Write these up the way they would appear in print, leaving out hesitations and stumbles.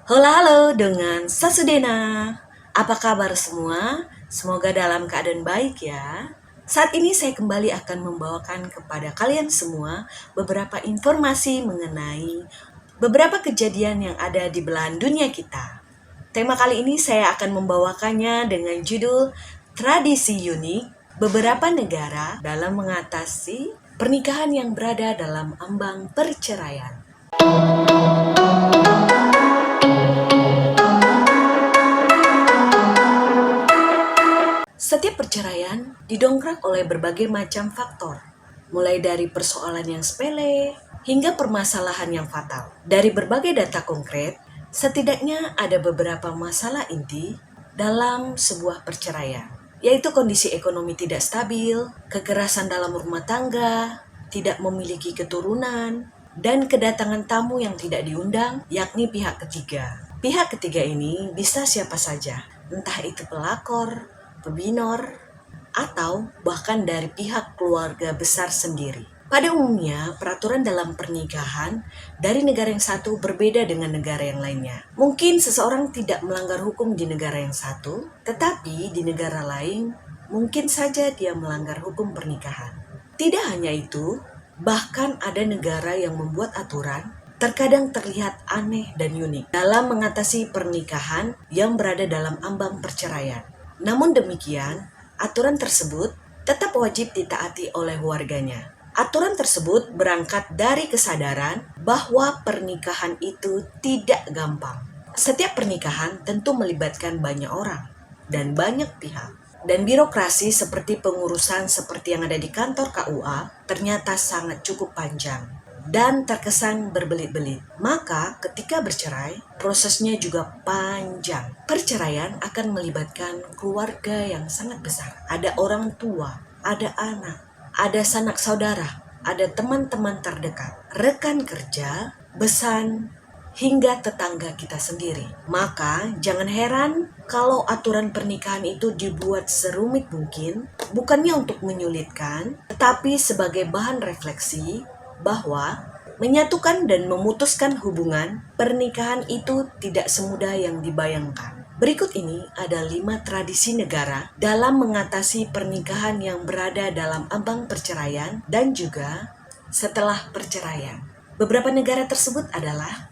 Halo halo dengan Sasudena. Apa kabar semua? Semoga dalam keadaan baik ya. Saat ini saya kembali akan membawakan kepada kalian semua beberapa informasi mengenai beberapa kejadian yang ada di belahan dunia kita. Tema kali ini saya akan membawakannya dengan judul Tradisi Unik Beberapa Negara dalam Mengatasi Pernikahan yang Berada dalam Ambang Perceraian. Setiap perceraian didongkrak oleh berbagai macam faktor, mulai dari persoalan yang sepele hingga permasalahan yang fatal. Dari berbagai data konkret, setidaknya ada beberapa masalah inti dalam sebuah perceraian, yaitu kondisi ekonomi tidak stabil, kekerasan dalam rumah tangga, tidak memiliki keturunan, dan kedatangan tamu yang tidak diundang, yakni pihak ketiga. Pihak ketiga ini bisa siapa saja, entah itu pelakor, pebinor, atau bahkan dari pihak keluarga besar sendiri. Pada umumnya, peraturan dalam pernikahan dari negara yang satu berbeda dengan negara yang lainnya. Mungkin seseorang tidak melanggar hukum di negara yang satu, tetapi di negara lain mungkin saja dia melanggar hukum pernikahan. Tidak hanya itu, bahkan ada negara yang membuat aturan terkadang terlihat aneh dan unik dalam mengatasi pernikahan yang berada dalam ambang perceraian. Namun demikian, aturan tersebut tetap wajib ditaati oleh warganya. Aturan tersebut berangkat dari kesadaran bahwa pernikahan itu tidak gampang. Setiap pernikahan tentu melibatkan banyak orang dan banyak pihak. Dan birokrasi seperti pengurusan seperti yang ada di kantor KUA ternyata sangat cukup panjang dan terkesan berbelit-belit. Maka ketika bercerai, prosesnya juga panjang. Perceraian akan melibatkan keluarga yang sangat besar. Ada orang tua, ada anak, ada sanak saudara, ada teman-teman terdekat, rekan kerja, besan, hingga tetangga kita sendiri. Maka jangan heran kalau aturan pernikahan itu dibuat serumit mungkin, bukannya untuk menyulitkan, tetapi sebagai bahan refleksi bahwa menyatukan dan memutuskan hubungan pernikahan itu tidak semudah yang dibayangkan. Berikut ini ada 5 tradisi negara dalam mengatasi pernikahan yang berada dalam ambang perceraian dan juga setelah perceraian. Beberapa negara tersebut adalah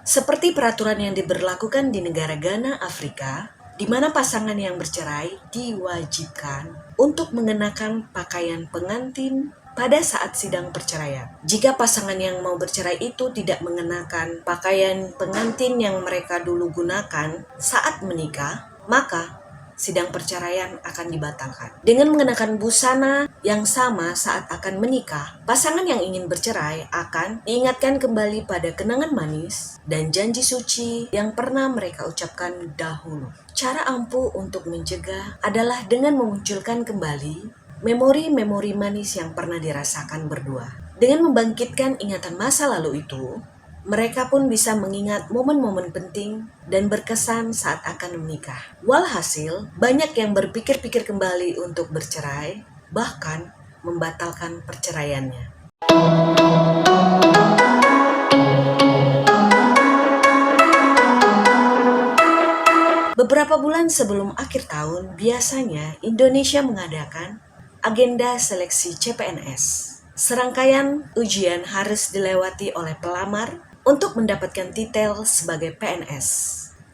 seperti peraturan yang diberlakukan di negara Ghana, Afrika, di mana pasangan yang bercerai diwajibkan untuk mengenakan pakaian pengantin pada saat sidang perceraian. Jika pasangan yang mau bercerai itu tidak mengenakan pakaian pengantin yang mereka dulu gunakan saat menikah, maka sidang perceraian akan dibatalkan. Dengan mengenakan busana yang sama saat akan menikah, pasangan yang ingin bercerai akan diingatkan kembali pada kenangan manis dan janji suci yang pernah mereka ucapkan dahulu. Cara ampuh untuk mencegah adalah dengan memunculkan kembali memori-memori manis yang pernah dirasakan berdua. Dengan membangkitkan ingatan masa lalu itu, mereka pun bisa mengingat momen-momen penting dan berkesan saat akan menikah. Walhasil, banyak yang berpikir-pikir kembali untuk bercerai, bahkan membatalkan perceraiannya. Beberapa bulan sebelum akhir tahun, biasanya Indonesia mengadakan agenda seleksi CPNS. Serangkaian ujian harus dilewati oleh pelamar untuk mendapatkan titel sebagai PNS.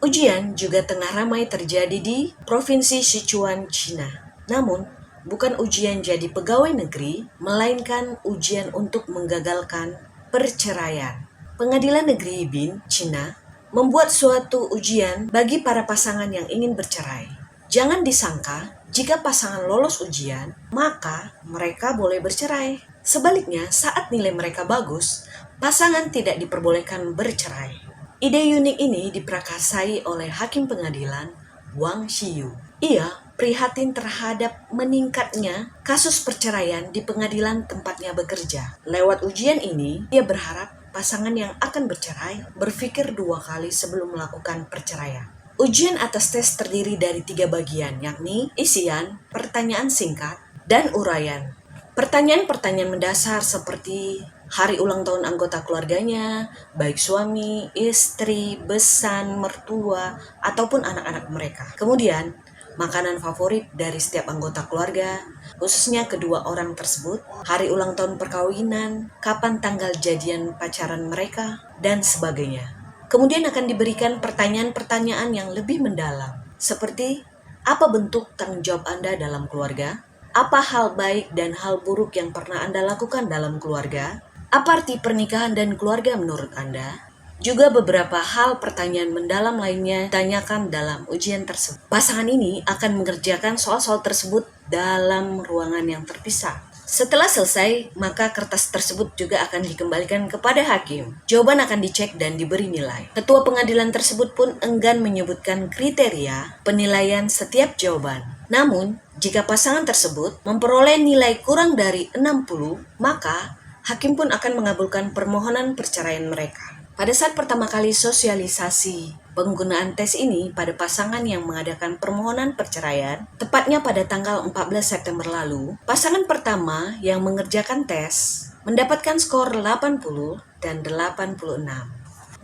Ujian juga tengah ramai terjadi di Provinsi Sichuan, China. Namun, bukan ujian jadi pegawai negeri, melainkan ujian untuk menggagalkan perceraian. Pengadilan Negeri Yibin, China, membuat suatu ujian bagi para pasangan yang ingin bercerai. Jangan disangka jika pasangan lolos ujian, maka mereka boleh bercerai. Sebaliknya, saat nilai mereka bagus, pasangan tidak diperbolehkan bercerai. Ide unik ini diprakarsai oleh Hakim Pengadilan Wang Xiyu. Ia prihatin terhadap meningkatnya kasus perceraian di pengadilan tempatnya bekerja. Lewat ujian ini, ia berharap pasangan yang akan bercerai berpikir 2 kali sebelum melakukan perceraian. Ujian atas tes terdiri dari 3 bagian, yakni isian, pertanyaan singkat, dan uraian. Pertanyaan-pertanyaan mendasar seperti hari ulang tahun anggota keluarganya, baik suami, istri, besan, mertua, ataupun anak-anak mereka. Kemudian, makanan favorit dari setiap anggota keluarga, khususnya kedua orang tersebut, hari ulang tahun perkawinan, kapan tanggal jadian pacaran mereka, dan sebagainya. Kemudian akan diberikan pertanyaan-pertanyaan yang lebih mendalam, seperti apa bentuk tanggung jawab Anda dalam keluarga? Apa hal baik dan hal buruk yang pernah Anda lakukan dalam keluarga? Apa arti pernikahan dan keluarga menurut Anda? Juga beberapa hal pertanyaan mendalam lainnya ditanyakan dalam ujian tersebut. Pasangan ini akan mengerjakan soal-soal tersebut dalam ruangan yang terpisah. Setelah selesai, maka kertas tersebut juga akan dikembalikan kepada hakim. Jawaban akan dicek dan diberi nilai. Ketua pengadilan tersebut pun enggan menyebutkan kriteria penilaian setiap jawaban. Namun, jika pasangan tersebut memperoleh nilai kurang dari 60, maka hakim pun akan mengabulkan permohonan perceraian mereka. Pada saat pertama kali sosialisasi penggunaan tes ini pada pasangan yang mengadakan permohonan perceraian, tepatnya pada tanggal 14 September lalu, pasangan pertama yang mengerjakan tes mendapatkan skor 80 dan 86.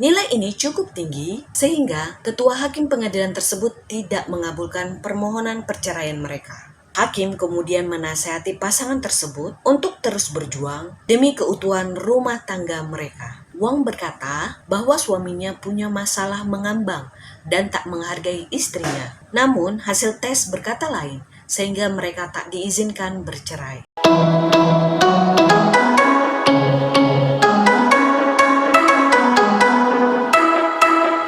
Nilai ini cukup tinggi sehingga ketua hakim pengadilan tersebut tidak mengabulkan permohonan perceraian mereka. Hakim kemudian menasihati pasangan tersebut untuk terus berjuang demi keutuhan rumah tangga mereka. Wang berkata bahwa suaminya punya masalah mengambang dan tak menghargai istrinya. Namun hasil tes berkata lain, sehingga mereka tak diizinkan bercerai.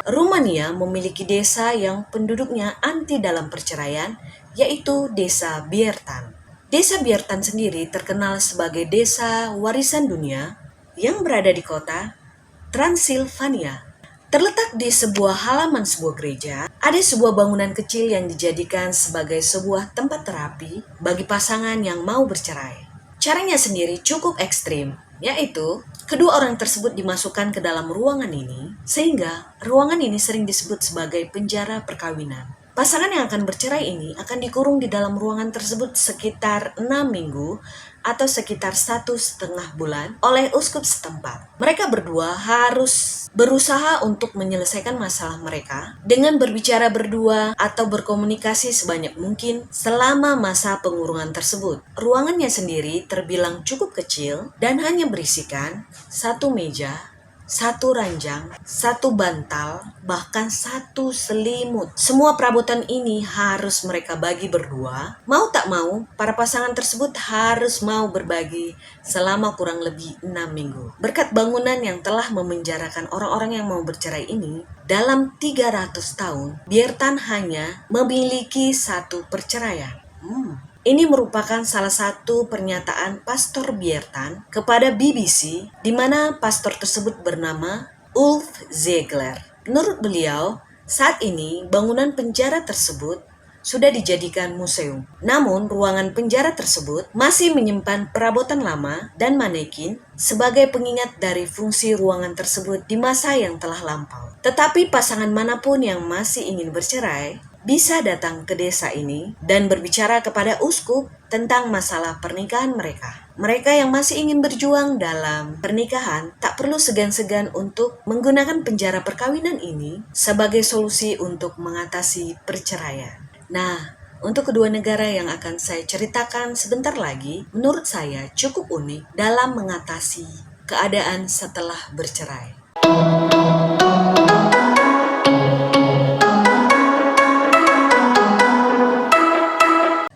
Rumania memiliki desa yang penduduknya anti dalam perceraian, yaitu Desa Biertan. Desa Biertan sendiri terkenal sebagai desa warisan dunia yang berada di kota Transilvania. Terletak di sebuah halaman sebuah gereja, ada sebuah bangunan kecil yang dijadikan sebagai sebuah tempat terapi bagi pasangan yang mau bercerai. Caranya sendiri cukup ekstrim, yaitu kedua orang tersebut dimasukkan ke dalam ruangan ini, sehingga ruangan ini sering disebut sebagai penjara perkawinan. Pasangan yang akan bercerai ini akan dikurung di dalam ruangan tersebut sekitar 6 minggu atau sekitar 1,5 bulan oleh uskup setempat. Mereka berdua harus berusaha untuk menyelesaikan masalah mereka dengan berbicara berdua atau berkomunikasi sebanyak mungkin selama masa pengurungan tersebut. Ruangannya sendiri terbilang cukup kecil dan hanya berisikan satu meja, satu ranjang, satu bantal, bahkan satu selimut. Semua perabotan ini harus mereka bagi berdua. Mau tak mau, para pasangan tersebut harus mau berbagi selama kurang lebih 6 minggu. Berkat bangunan yang telah memenjarakan orang-orang yang mau bercerai ini, dalam 300 tahun, Biertan hanya memiliki satu perceraian. Ini merupakan salah satu pernyataan Pastor Biertan kepada BBC, di mana pastor tersebut bernama Ulf Ziegler. Menurut beliau, saat ini bangunan penjara tersebut sudah dijadikan museum. Namun, ruangan penjara tersebut masih menyimpan perabotan lama dan manekin sebagai pengingat dari fungsi ruangan tersebut di masa yang telah lampau. Tetapi pasangan manapun yang masih ingin bercerai bisa datang ke desa ini dan berbicara kepada uskup tentang masalah pernikahan mereka. Mereka yang masih ingin berjuang dalam pernikahan tak perlu segan-segan untuk menggunakan penjara perkawinan ini sebagai solusi untuk mengatasi perceraian. Nah, untuk kedua negara yang akan saya ceritakan sebentar lagi, menurut saya cukup unik dalam mengatasi keadaan setelah bercerai.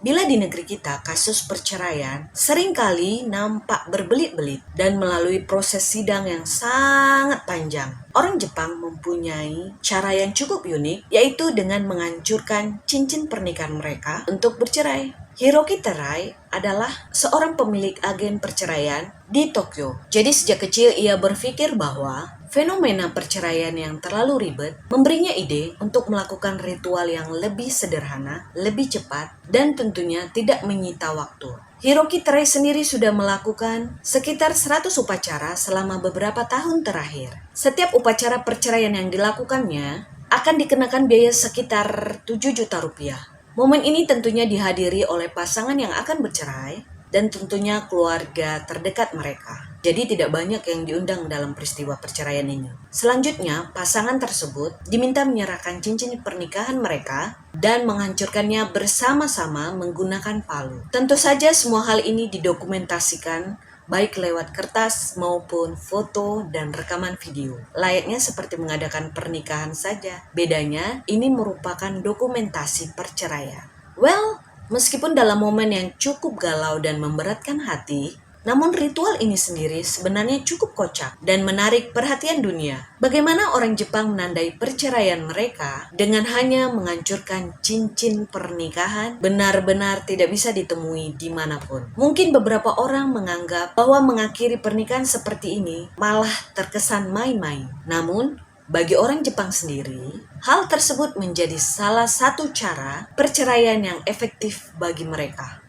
Bila di negeri kita kasus perceraian seringkali nampak berbelit-belit dan melalui proses sidang yang sangat panjang. Orang Jepang mempunyai cara yang cukup unik, yaitu dengan menghancurkan cincin pernikahan mereka untuk bercerai. Hiroki Terai adalah seorang pemilik agen perceraian di Tokyo. Jadi sejak kecil ia berpikir bahwa fenomena perceraian yang terlalu ribet memberinya ide untuk melakukan ritual yang lebih sederhana, lebih cepat, dan tentunya tidak menyita waktu. Hiroki Terai sendiri sudah melakukan sekitar 100 upacara selama beberapa tahun terakhir. Setiap upacara perceraian yang dilakukannya akan dikenakan biaya sekitar 7 juta rupiah. Momen ini tentunya dihadiri oleh pasangan yang akan bercerai dan tentunya keluarga terdekat mereka. Jadi tidak banyak yang diundang dalam peristiwa perceraian ini. Selanjutnya, pasangan tersebut diminta menyerahkan cincin pernikahan mereka dan menghancurkannya bersama-sama menggunakan palu. Tentu saja semua hal ini didokumentasikan baik lewat kertas maupun foto dan rekaman video. Layaknya seperti mengadakan pernikahan saja. Bedanya, ini merupakan dokumentasi perceraian. Well, meskipun dalam momen yang cukup galau dan memberatkan hati, namun ritual ini sendiri sebenarnya cukup kocak dan menarik perhatian dunia. Bagaimana orang Jepang menandai perceraian mereka dengan hanya menghancurkan cincin pernikahan benar-benar tidak bisa ditemui dimanapun. Mungkin beberapa orang menganggap bahwa mengakhiri pernikahan seperti ini malah terkesan main-main. Namun, bagi orang Jepang sendiri, hal tersebut menjadi salah satu cara perceraian yang efektif bagi mereka.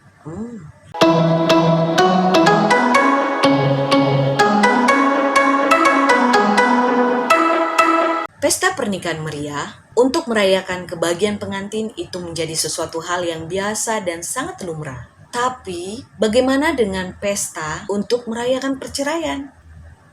Pesta pernikahan meriah untuk merayakan kebahagiaan pengantin itu menjadi sesuatu hal yang biasa dan sangat lumrah. Tapi, bagaimana dengan pesta untuk merayakan perceraian?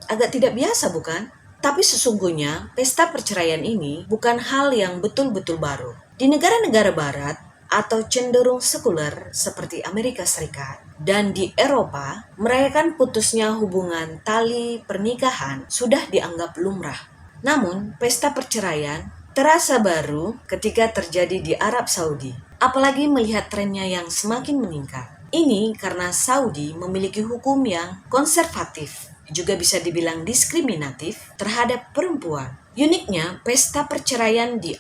Agak tidak biasa, bukan? Tapi sesungguhnya, pesta perceraian ini bukan hal yang betul-betul baru. Di negara-negara barat, atau cenderung sekuler seperti Amerika Serikat, dan di Eropa, merayakan putusnya hubungan tali pernikahan sudah dianggap lumrah. Namun, pesta perceraian terasa baru ketika terjadi di Arab Saudi, apalagi melihat trennya yang semakin meningkat. Ini karena Saudi memiliki hukum yang konservatif, juga bisa dibilang diskriminatif terhadap perempuan. Uniknya, pesta perceraian di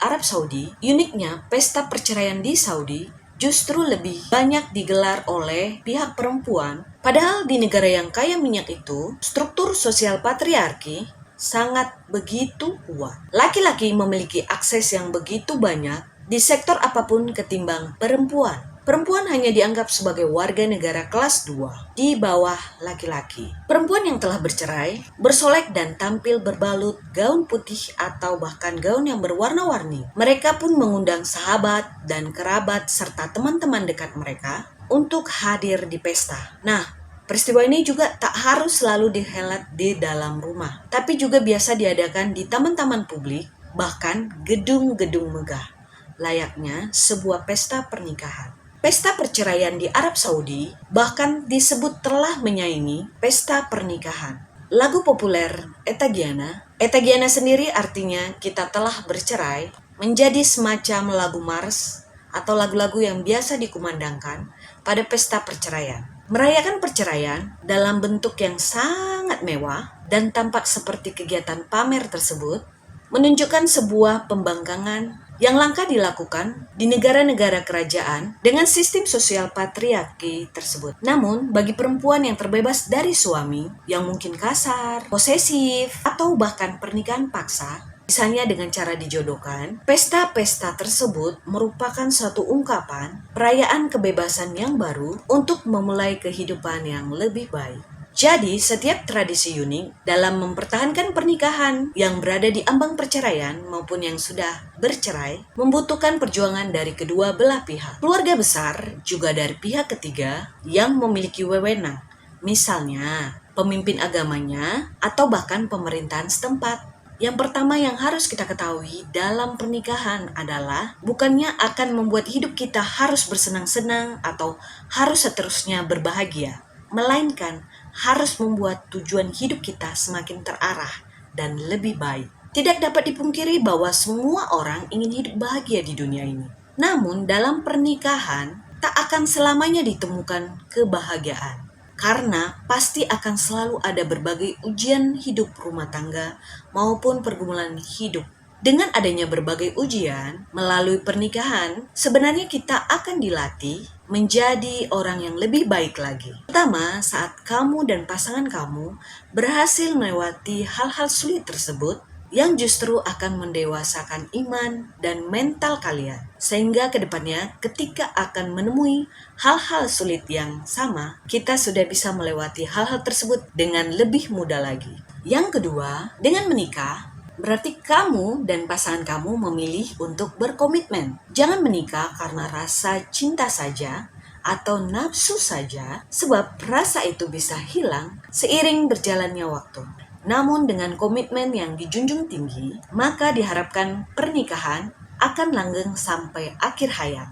Saudi justru lebih banyak digelar oleh pihak perempuan. Padahal di negara yang kaya minyak itu, struktur sosial patriarki sangat begitu kuat. Laki-laki memiliki akses yang begitu banyak di sektor apapun ketimbang perempuan. Perempuan hanya dianggap sebagai warga negara kelas 2 di bawah laki-laki. Perempuan yang telah bercerai, bersolek dan tampil berbalut gaun putih atau bahkan gaun yang berwarna-warni. Mereka pun mengundang sahabat dan kerabat serta teman-teman dekat mereka untuk hadir di pesta. Nah, peristiwa ini juga tak harus selalu dihelat di dalam rumah, tapi juga biasa diadakan di taman-taman publik, bahkan gedung-gedung megah, layaknya sebuah pesta pernikahan. Pesta perceraian di Arab Saudi bahkan disebut telah menyaingi pesta pernikahan. Lagu populer Etagiana sendiri artinya kita telah bercerai, menjadi semacam lagu mars atau lagu-lagu yang biasa dikumandangkan pada pesta perceraian. Merayakan perceraian dalam bentuk yang sangat mewah dan tampak seperti kegiatan pamer tersebut menunjukkan sebuah pembangkangan yang langka dilakukan di negara-negara kerajaan dengan sistem sosial patriarki tersebut. Namun, bagi perempuan yang terbebas dari suami yang mungkin kasar, posesif, atau bahkan pernikahan paksa, misalnya dengan cara dijodohkan, pesta-pesta tersebut merupakan suatu ungkapan perayaan kebebasan yang baru untuk memulai kehidupan yang lebih baik. Jadi, setiap tradisi unik dalam mempertahankan pernikahan yang berada di ambang perceraian maupun yang sudah bercerai membutuhkan perjuangan dari kedua belah pihak. Keluarga besar juga dari pihak ketiga yang memiliki wewenang, misalnya pemimpin agamanya atau bahkan pemerintahan setempat. Yang pertama yang harus kita ketahui dalam pernikahan adalah bukannya akan membuat hidup kita harus bersenang-senang atau harus seterusnya berbahagia, melainkan harus membuat tujuan hidup kita semakin terarah dan lebih baik. Tidak dapat dipungkiri bahwa semua orang ingin hidup bahagia di dunia ini. Namun dalam pernikahan tak akan selamanya ditemukan kebahagiaan. Karena pasti akan selalu ada berbagai ujian hidup rumah tangga maupun pergumulan hidup. Dengan adanya berbagai ujian melalui pernikahan, sebenarnya kita akan dilatih menjadi orang yang lebih baik lagi. Pertama, saat kamu dan pasangan kamu berhasil melewati hal-hal sulit tersebut, yang justru akan mendewasakan iman dan mental kalian. Sehingga kedepannya ketika akan menemui hal-hal sulit yang sama, kita sudah bisa melewati hal-hal tersebut dengan lebih mudah lagi. Yang kedua, dengan menikah, berarti kamu dan pasangan kamu memilih untuk berkomitmen. Jangan menikah karena rasa cinta saja atau nafsu saja, sebab rasa itu bisa hilang seiring berjalannya waktu. Namun dengan komitmen yang dijunjung tinggi, maka diharapkan pernikahan akan langgeng sampai akhir hayat.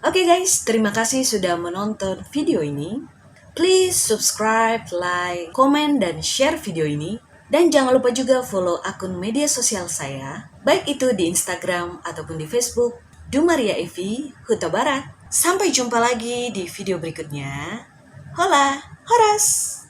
Oke guys, terima kasih sudah menonton video ini. Please subscribe, like, komen, dan share video ini. Dan jangan lupa juga follow akun media sosial saya, baik itu di Instagram ataupun di Facebook, Dumaria Evi, Huta Barat. Sampai jumpa lagi di video berikutnya. Hola, horas!